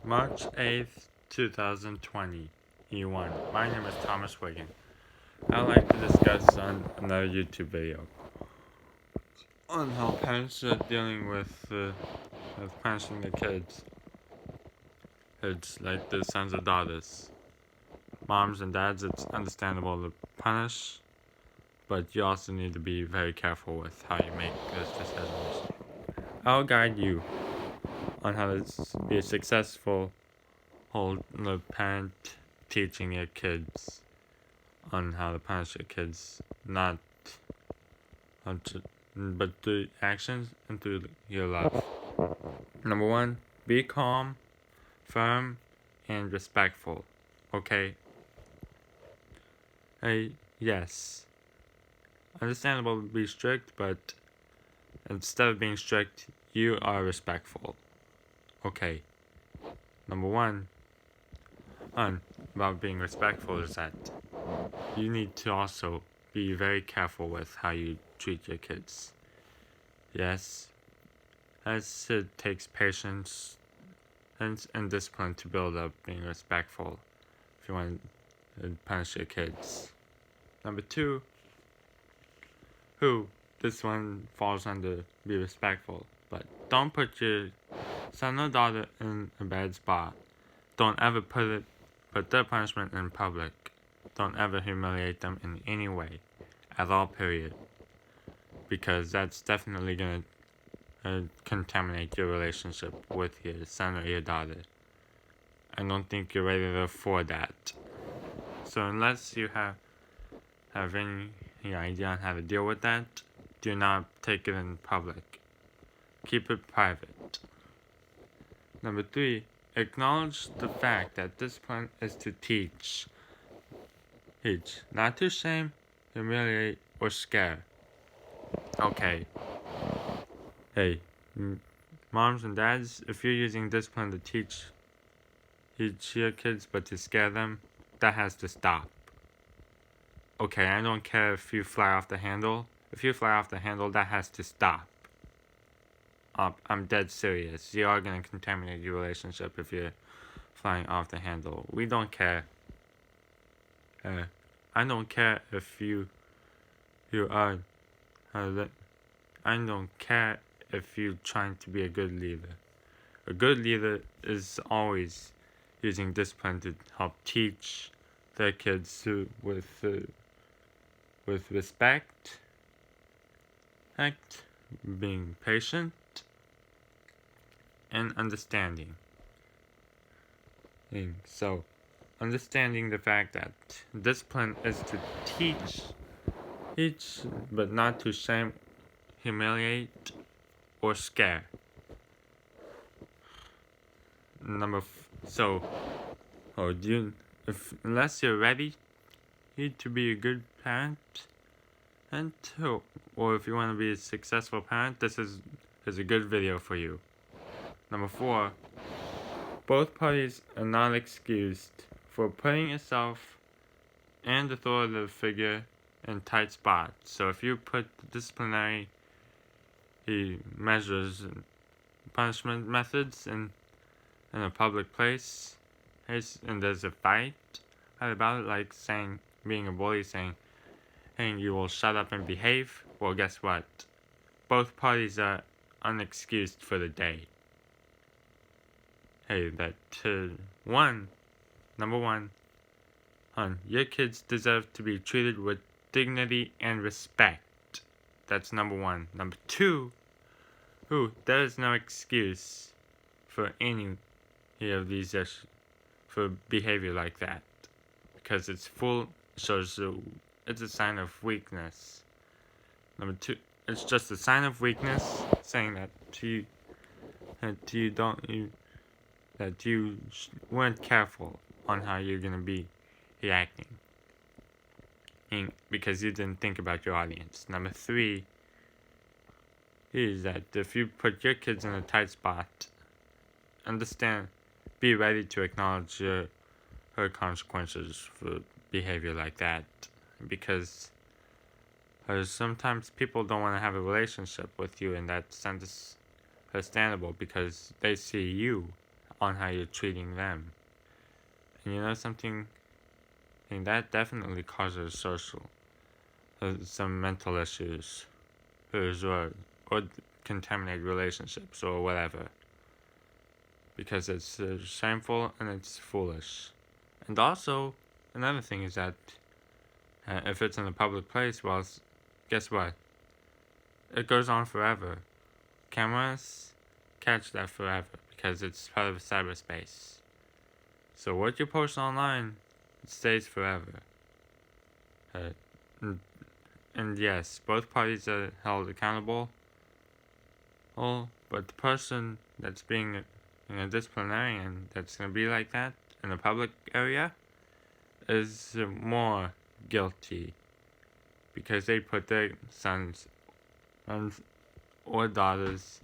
March 8th, 2020, E1. My name is Thomas Wiggin. I'd like to discuss on another YouTube video on how parents are dealing with punishing their kids. It's like the sons or daughters. Moms and dads, it's understandable to punish, but you also need to be very careful with how you make those decisions. I'll guide you on how to be a successful parent teaching your kids on how to punish your kids, not but through actions and through your love. Number one, be calm, firm, and respectful. Okay? Yes. Understandable to be strict, but instead of being strict, you are respectful. Okay. Number one, about being respectful is that you need to also be very careful with how you treat your kids. Yes, as it takes patience and discipline to build up being respectful if you want to punish your kids. Number two, this one falls under be respectful, but don't put your son or daughter in a bad spot. Don't ever put their punishment in public. Don't ever humiliate them in any way, at all, period. Because that's definitely going to contaminate your relationship with your son or your daughter. I don't think you're ready to afford that. So unless you have any idea on how to deal with that, do not take it in public. Keep it private. Number three, acknowledge the fact that discipline is to teach, not to shame, humiliate, or scare. Okay. Hey, moms and dads, if you're using discipline to teach your kids but to scare them, that has to stop. Okay, I don't care if you fly off the handle. If you fly off the handle, that has to stop. I'm dead serious. You are going to contaminate your relationship if you're flying off the handle. We don't care. I don't care if you are. I don't care if you're trying to be a good leader. A good leader is always using discipline to help teach their kids with respect, being patient, and understanding. So, understanding the fact that discipline is to teach, but not to shame, humiliate, or scare. Unless you're ready to be a good parent, or if you want to be a successful parent, this is a good video for you. Number four, both parties are not excused for putting yourself and the authoritative figure in tight spots. So if you put disciplinary measures and punishment methods in a public place, and there's a fight about it, like being a bully, saying, hey, you will shut up and behave, well, guess what? Both parties are unexcused for the day. Hey, number one, your kids deserve to be treated with dignity and respect. That's number one. Number two, there is no excuse for any of these issues, for behavior like that, because it's a sign of weakness. Number two, it's just a sign of weakness, saying that you weren't careful on how you're gonna be reacting, because you didn't think about your audience. Number three is that if you put your kids in a tight spot, be ready to acknowledge her consequences for behavior like that, because sometimes people don't want to have a relationship with you, and that's understandable because they see you on how you're treating them. And you know something? And that definitely causes some mental issues, or contaminated relationships or whatever. Because it's shameful and it's foolish. And also, another thing is that if it's in a public place, well, guess what? It goes on forever. Cameras catch that forever because it's part of cyberspace. So what you post online, it stays forever. And yes, both parties are held accountable. But the person that's being in a disciplinarian that's going to be like that in a public area is more guilty because they put their sons or daughters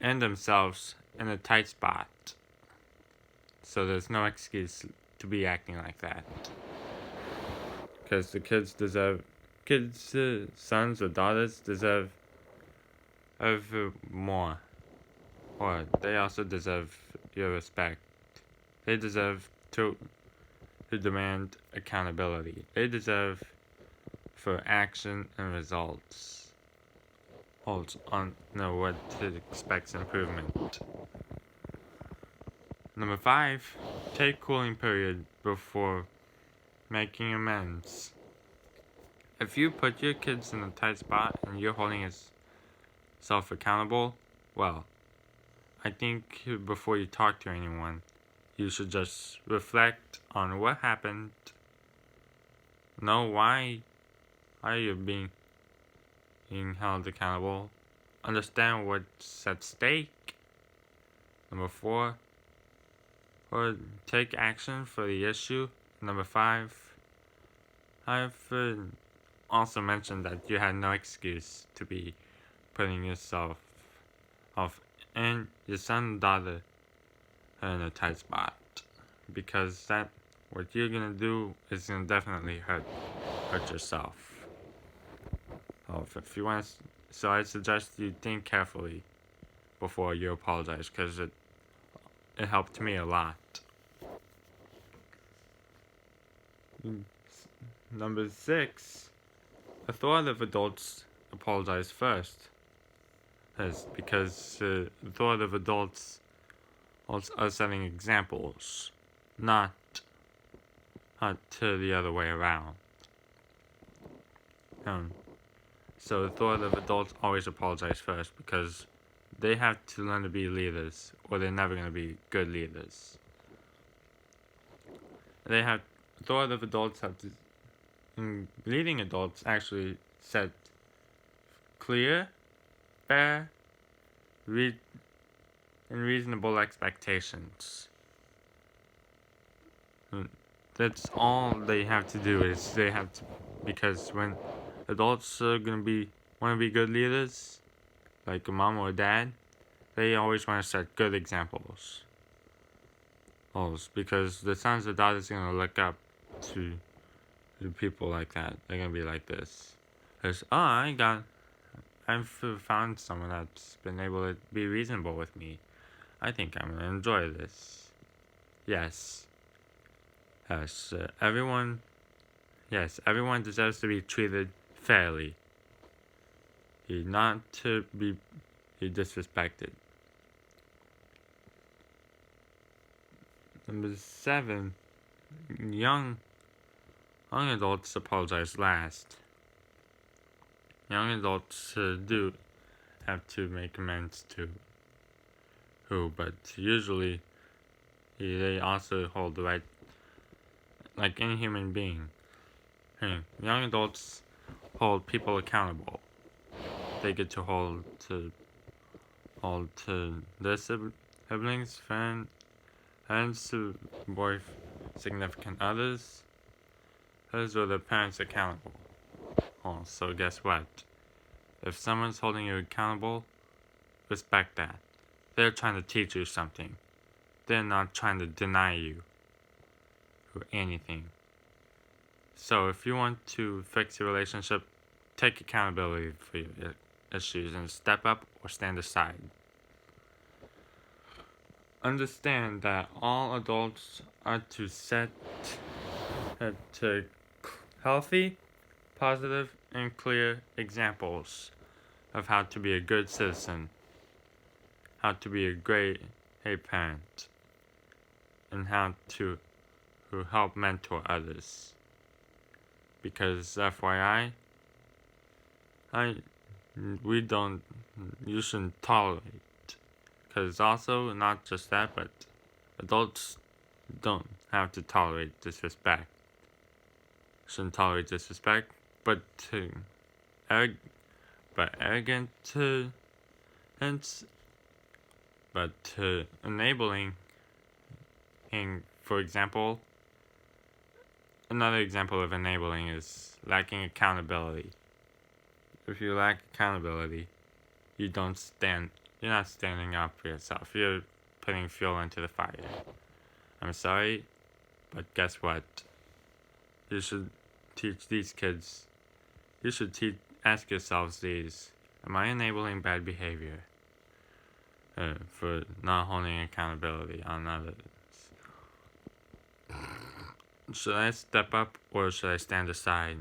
and themselves in a tight spot. So there's no excuse to be acting like that. Because the sons or daughters deserve more. Or they also deserve your respect. They deserve to demand accountability. They deserve for action and results. On what to expect improvement. Number 5, take cooling period before making amends. If you put your kids in a tight spot and you're holding yourself accountable, well, I think before you talk to anyone, you should just reflect on what happened, know why you're being held accountable, understand what's at stake. Number 4, or take action for the issue. Number 5, I've also mentioned that you had no excuse to be putting yourself and your son and daughter in a tight spot, because what you're gonna do is gonna definitely hurt yourself. If you want, so I suggest you think carefully before you apologize, because it helped me a lot. Number 6, authoritative adults apologize first. That's because authoritative adults are setting examples, not to the other way around. So authoritative adults always apologize first because they have to learn to be leaders, or they're never going to be good leaders. Authoritative adults have to, leading adults actually set clear, fair, and reasonable expectations. That's all they have to do. Because when adults are want to be good leaders, like a mom or a dad, they always want to set good examples. Because the sons or daughters are going to look up to people like that. They're going to be like this. Because, I've found someone that's been able to be reasonable with me. I think I'm going to enjoy this. Yes, everyone deserves to be treated fairly. Not to be disrespected. Number 7, young adults apologize last. Young adults do have to make amends but usually they also hold the right, like any human being. Young adults hold people accountable. They get to hold to their siblings, friends, significant others, or their parents accountable. So guess what? If someone's holding you accountable, respect that. They're trying to teach you something. They're not trying to deny you or anything. So if you want to fix your relationship, take accountability for your issues and step up or stand aside. understand that all adults are to set to healthy, positive, and clear examples of how to be a good citizen, how to be a great parent, and how to help mentor others. Because FYI, you shouldn't tolerate. Because also, not just that, but adults don't have to tolerate disrespect. Shouldn't tolerate disrespect, but arrogant enabling. And for example, another example of enabling is lacking accountability. If you lack accountability, you're not standing up for yourself. You're putting fuel into the fire. I'm sorry, but guess what? You should teach these kids. You should ask yourselves these: am I enabling bad behavior? For not holding accountability on others. Should I step up or should I stand aside?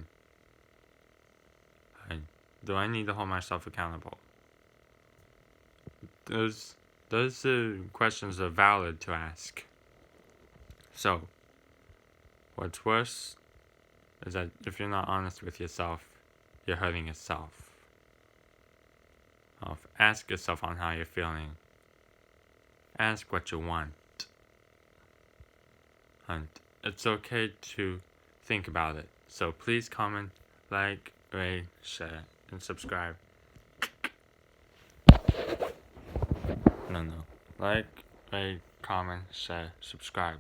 Do I need to hold myself accountable? Those questions are valid to ask. So, what's worse is that if you're not honest with yourself, you're hurting yourself. Ask yourself on how you're feeling. Ask what you want. And it's okay to think about it. So please comment, like, rate, share, and subscribe. No. Like, rate, comment, share, subscribe.